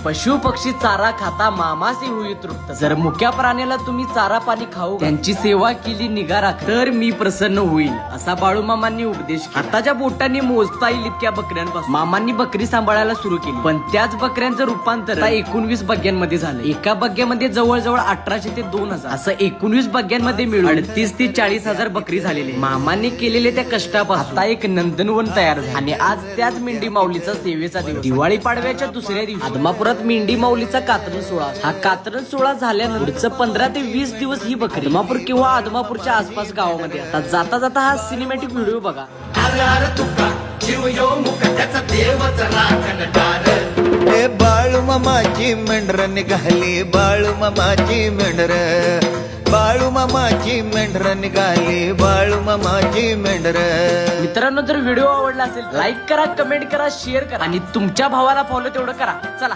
पशु पक्षी चारा खाता मामासे होई तृप्त. जर मुक्या प्राण्याला तुम्ही चारा पाणी खाऊ त्यांची सेवा केली निगा राख तर मी प्रसन्न होईल असा बाळूमामांनी उपदेश केला. आताच्या बोटांनी मोजता येईल इतक्या बकऱ्यांपासून मामांनी बकरी सांभाळायला सुरू केली. पण त्याच बकऱ्यांचं रूपांतर 19 बग्ग्यांमध्ये झालं. एका बग्ग्यामध्ये जवळजवळ 1800 ते 2000 असं 19 बग्ग्यांमध्ये मिळून 38 ते 40,000 बकरी झालेली. मामांनी केलेले त्या कष्टापासून आता एक नंदनवन तयार झाले. आणि आज त्याच मेंढी माऊलीचा सेवेचा दिवस. दिवाळी पाडव्याच्या दुसऱ्या दिवशी आदमापुरात मेंढी माऊलीचा कातरण सोहळा. हा कातरण सोहळा झाल्यानंतर 15 ते 20 दिवस ही बकरी आदमापूर किंवा आदमापूरच्या आसपास गावामध्ये. आता जाता जाता हा सिनेमॅटिक व्हिडिओ बघा. बाळू मामाची मेंढर निघाली, बाळू मामाची मेंढर, बाळू मामाची मेंढर निघाली, बाळू मामाची मेंढर. मित्रांनो, जर व्हिडिओ आवडला असेल लाईक करा, कमेंट करा, शेअर करा आणि तुमच्या भावाला फॉलो तेवढं करा. चला.